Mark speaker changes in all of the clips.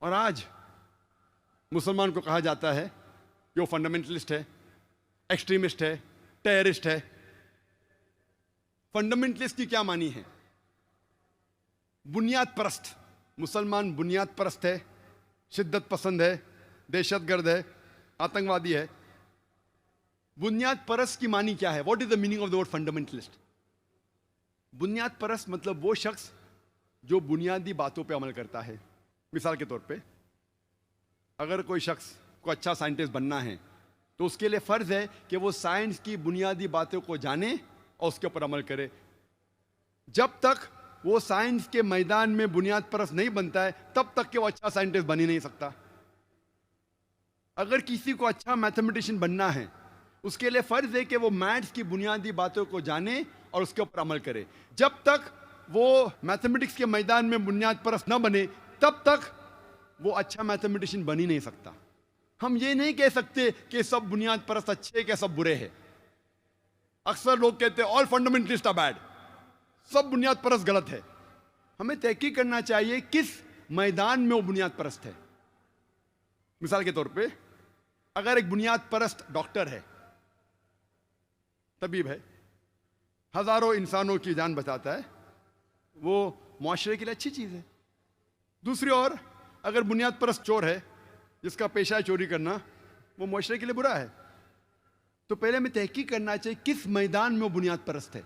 Speaker 1: और आज मुसलमान को कहा जाता है कि वो फंडामेंटलिस्ट है, एक्सट्रीमिस्ट है, टेररिस्ट है। फंडामेंटलिस्ट की क्या मानी है? बुनियाद परस्त। मुसलमान बुनियाद परस्त है, शिद्दत पसंद है, दहशतगर्द है, आतंकवादी है। बुनियाद परस्त की मानी क्या है? What is the meaning of the word fundamentalist? बुनियाद परस्त मतलब वो शख्स जो बुनियादी बातों पे अमल करता है। मिसाल के तौर पे, अगर कोई शख्स को अच्छा साइंटिस्ट बनना है तो उसके लिए फर्ज है कि वो साइंस की बुनियादी बातों को जाने और उसके ऊपर अमल करे। जब तक वो साइंस के मैदान में बुनियाद परस्त नहीं बनता है तब तक कि वो अच्छा साइंटिस्ट बन ही नहीं सकता। अगर किसी को अच्छा मैथमेटिशियन बनना है, उसके लिए फर्ज है कि वो मैथ्स की बुनियादी बातों को जाने और उसके ऊपर अमल करे। जब तक वो मैथमेटिक्स के मैदान में बुनियाद परस्त न बने तब तक वो अच्छा मैथमेटिशियन बन ही नहीं सकता। हम ये नहीं कह सकते कि सब बुनियाद परस्त अच्छे हैं, सब बुरे हैं। अक्सर लोग कहते हैं ऑल फंडामेंटलिस्ट आर बैड, सब बुनियाद परस्त गलत है। हमें तहकीक करना चाहिए किस मैदान में वो बुनियाद परस्त है। मिसाल के तौर पे, अगर एक बुनियाद परस्त डॉक्टर है, तबीब है, हजारों इंसानों की जान बचाता है, वो मुआशरे के लिए अच्छी चीज है। दूसरी ओर अगर बुनियाद परस्त चोर है, जिसका पेशा है चोरी करना, वो मुआशरे के लिए बुरा है। तो पहले हमें तहकीक करना चाहिए किस मैदान में वो बुनियाद परस्त है।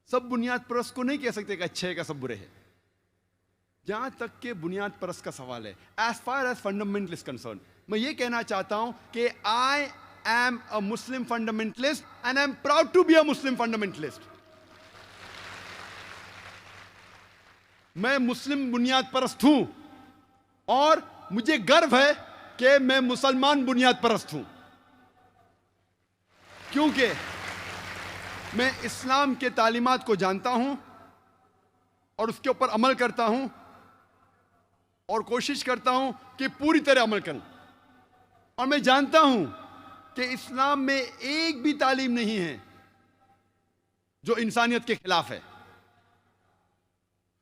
Speaker 1: सब बुनियाद परस्त को नहीं कह सकते कि अच्छे है, सब बुरे हैं। जहां तक के बुनियाद परस्त का सवाल है, as far as fundamentalist concern, मैं ये कहना चाहता हूं कि I am a Muslim fundamentalist and I am proud to be a Muslim fundamentalist. मैं मुस्लिम बुनियाद परस्त हूं और मुझे गर्व है कि मैं मुसलमान बुनियाद परस्त हूं, क्योंकि मैं इस्लाम के तालीमात को जानता हूं और उसके ऊपर अमल करता हूं और कोशिश करता हूं कि पूरी तरह अमल करूं। और मैं जानता हूं कि इस्लाम में एक भी तालीम नहीं है जो इंसानियत के खिलाफ है।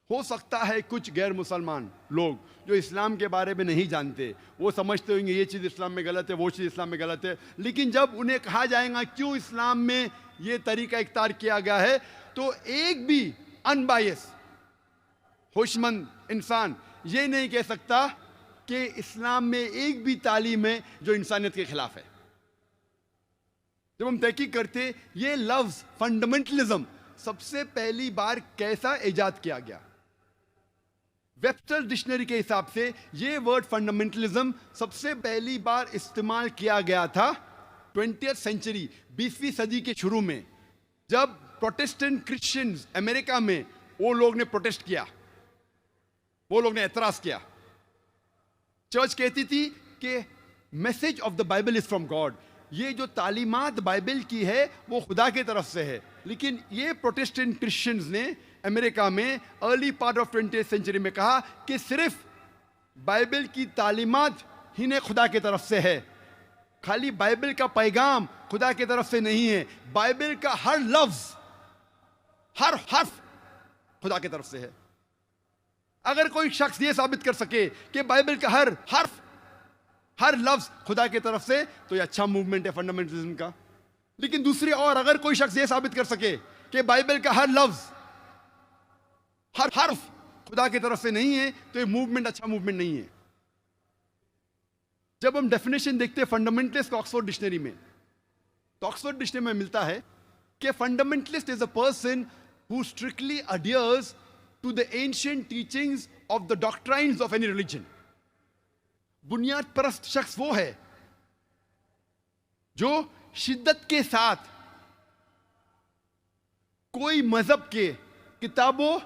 Speaker 1: हो सकता है कुछ गैर मुसलमान लोग जो इस्लाम के बारे में नहीं जानते, वो समझते होंगे ये चीज़ इस्लाम में गलत है, वो चीज़ इस्लाम में गलत है। लेकिन जब उन्हें कहा जाएगा क्यों इस्लाम में ये तरीका इख्तियार किया गया है, तो एक भी अनबायस होशमंद इंसान ये नहीं कह सकता कि इस्लाम में एक भी तालीम है जो इंसानियत के खिलाफ है। जब हम तहकीक करते ये लफ्ज फंडामेंटलिज्म सबसे पहली बार कैसा इजाद किया गया, वेबस्टर डिक्शनरी के हिसाब से ये वर्ड फंडामेंटलिज्म सबसे पहली बार इस्तेमाल किया गया था 20th सेंचुरी, 20वीं सदी के शुरू में, जब प्रोटेस्टेंट क्रिश्चियंस अमेरिका में वो लोग ने प्रोटेस्ट किया, वो लोग ने एतराज किया। चर्च कहती थी कि message of the Bible is from God, ये जो तालीमात बाइबल की है वो खुदा की तरफ से है। लेकिन ये प्रोटेस्टेंट क्रिश्चियंस ने अमेरिका में early part of 20th century में कहा कि सिर्फ बाइबल की तालीमात ही ने खुदा की तरफ से है, खाली बाइबल का पैगाम खुदा की तरफ से नहीं है। बाइबल का हर लफ्ज, हर हर्फ खुदा की तरफ से है। अगर कोई शख्स ये साबित कर सके कि बाइबल का हर हर्फ, हर लफ्ज खुदा की तरफ से, तो ये अच्छा मूवमेंट है फंडामेंटलिज्म का। लेकिन दूसरी ओर अगर कोई शख्स ये साबित कर सके कि बाइबल का हर लफ्ज, हर हर्फ खुदा की तरफ से नहीं है, तो ये मूवमेंट अच्छा मूवमेंट नहीं है। जब हम डेफिनेशन देखते हैं फंडामेंटलिस्ट को ऑक्सफोर्ड डिक्शनरी में, तो ऑक्सफोर्ड डिक्शनरी में मिलता है कि fundamentalist is a person who strictly adheres to the ancient teachings of the doctrines of any religion. बुनियाद परस्त शख्स वो है जो शिद्दत के साथ कोई मजहब के किताबों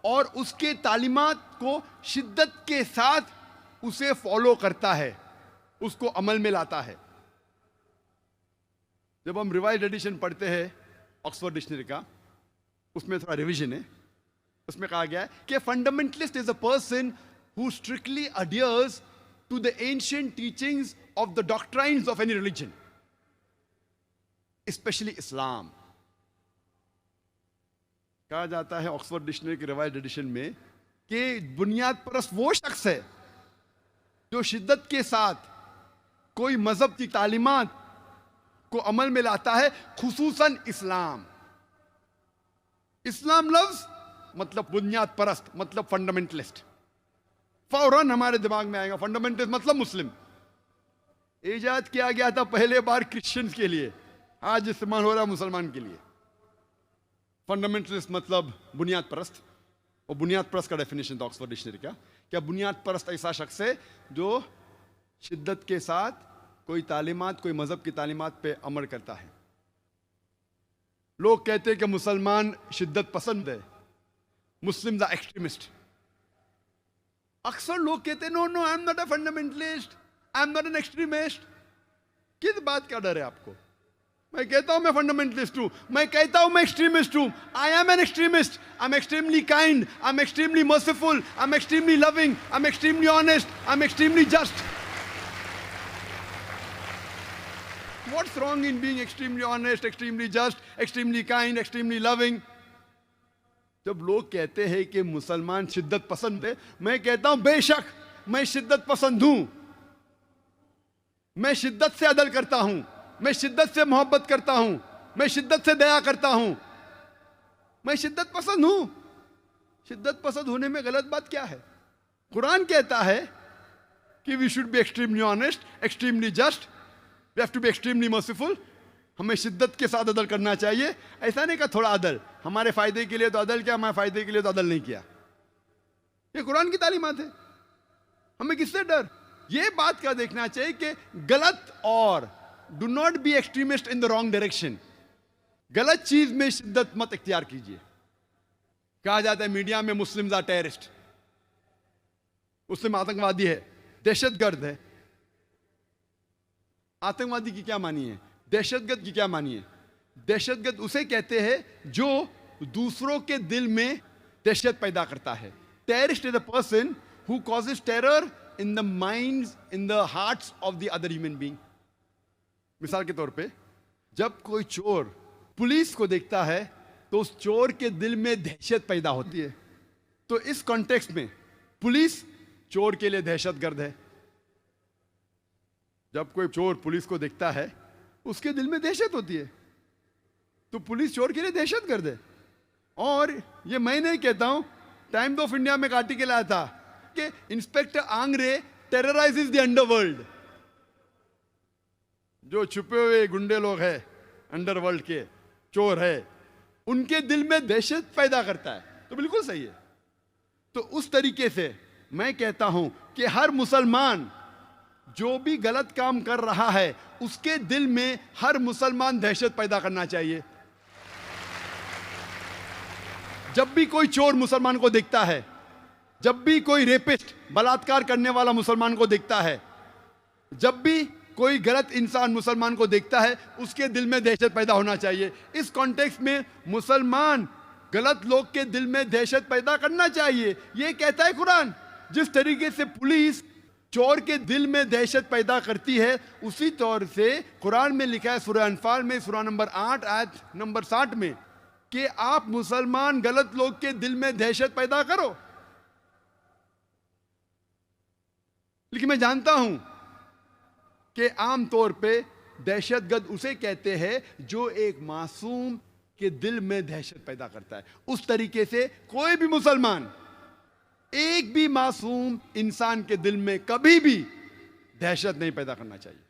Speaker 1: और उसके तालीमात को शिद्दत के साथ उसे फॉलो करता है, उसको अमल में लाता है। जब हम रिवाइज्ड एडिशन पढ़ते हैं ऑक्सफोर्ड डिक्शनरी का, उसमें थोड़ा रिवीजन है। उसमें कहा गया है कि fundamentalist is a person who strictly adheres to the ancient teachings of the doctrines of any religion, specially Islam. कहा जाता है ऑक्सफोर्ड डिक्शनरी के रिवाइज्ड एडिशन में कि बुनियाद परस्त वो शख्स है जो शिद्दत के साथ कोई मजहब की तालीमात को अमल में लाता है, खुसूसन इस्लाम। इस्लाम लफ्ज मतलब बुनियाद परस्त, मतलब फंडामेंटलिस्ट। फौरन हमारे दिमाग में आएगा फंडामेंटलिस्ट मतलब मुस्लिम। इजाद किया गया था पहले बार क्रिश्चियंस के लिए, आज इस्तेमाल हो रहा है मुसलमान के लिए। फंडामेंटलिस्ट मतलब बुनियाद परस्त। और बुनियाद परस्त का डेफिनेशन था ऑक्सफोर्ड डिक्शनरी का, क्या बुनियाद परस्त ऐसा शख्स है जो शिद्दत के साथ कोई तालीमात, कोई मजहब की तालीमात पे अमल करता है। लोग कहते हैं कि मुसलमान शिद्दत पसंद है, मुस्लिम्स आर एक्सट्रीमिस्ट। अक्सर लोग कहते हैं no no, I am not a fundamentalist, I am not an extremist. किस बात का डर है आपको? मैं कहता हूं मैं फंडामेंटलिस्ट हूं, मैं कहता हूं मैं एक्सट्रीमिस्ट हूं। I am an extremist, I am extremely kind, I am extremely merciful, I am extremely loving, I am extremely honest, I am extremely just. What's wrong in being extremely honest, extremely just, extremely kind, extremely loving? जब लोग कहते हैं कि मुसलमान शिद्दत पसंद है, मैं कहता हूं बेशक मैं शिद्दत पसंद हूं। मैं शिद्दत से अदल करता हूं, मैं शिद्दत से मोहब्बत करता हूं, मैं शिद्दत से दया करता हूं। मैं शिद्दत पसंद हूं। शिद्दत पसंद होने में गलत बात क्या है? कुरान कहता है कि we should be extremely honest, extremely just, we have to be extremely merciful. हमें शिद्दत के साथ अदल करना चाहिए। ऐसा नहीं कि थोड़ा अदल, हमारे फायदे के लिए तो अदल किया, हमारे फायदे के लिए तो अदल नहीं किया। ये कुरान की तालीमात है। हमें किससे डर? ये बात का देखना चाहिए कि गलत, और do not be extremist in the wrong direction. गलत चीज में शिद्दत मत इख्तियार कीजिए। कहा जाता है मीडिया में मुस्लिम्स आर टेररिस्ट, मुस्लिम आतंकवादी है, दहशतगर्द है। आतंकवादी की क्या मानी है? दहशतगर्द की क्या मानी है? दहशतगर्द उसे कहते हैं जो दूसरों के दिल में दहशत पैदा करता है। Terrorist is a person who causes terror in the minds, in the hearts of the other human being. मिसाल के तौर पे जब कोई चोर पुलिस को देखता है तो उस चोर के दिल में दहशत पैदा होती है। तो इस कॉन्टेक्स्ट में पुलिस चोर के लिए दहशतगर्द है। जब कोई चोर पुलिस को देखता है उसके दिल में दहशत होती है, तो पुलिस चोर के लिए दहशतगर्द है। और ये मैं नहीं कहता हूं, टाइम्स ऑफ इंडिया में एक आर्टिकल आया था कि इंस्पेक्टर आंग्रे टेरराइजेस द अंडरवर्ल्ड। जो छुपे हुए गुंडे लोग हैं, अंडरवर्ल्ड के चोर है, उनके दिल में दहशत पैदा करता है। तो बिल्कुल सही है। तो उस तरीके से मैं कहता हूं कि हर मुसलमान जो भी गलत काम कर रहा है उसके दिल में हर मुसलमान दहशत पैदा करना चाहिए। जब भी कोई चोर मुसलमान को देखता है, जब भी कोई रेपिस्ट, बलात्कार करने वाला मुसलमान को देखता है, जब भी कोई गलत इंसान मुसलमान को देखता है, उसके दिल में दहशत पैदा होना चाहिए। इस कॉन्टेक्स्ट में मुसलमान गलत लोग के दिल में दहशत पैदा करना चाहिए, ये कहता है कुरान। जिस तरीके से पुलिस चोर के दिल में दहशत पैदा करती है, उसी तौर से कुरान में लिखा है सूरह अनफाल में सूरह नंबर 8 आयत नंबर 60 में कि आप मुसलमान गलत लोग के दिल में दहशत पैदा करो। लेकिन मैं जानता हूं कि आम तौर पे दहशतगर्द उसे कहते हैं जो एक मासूम के दिल में दहशत पैदा करता है। उस तरीके से कोई भी मुसलमान, एक भी मासूम इंसान के दिल में कभी भी दहशत नहीं पैदा करना चाहिए।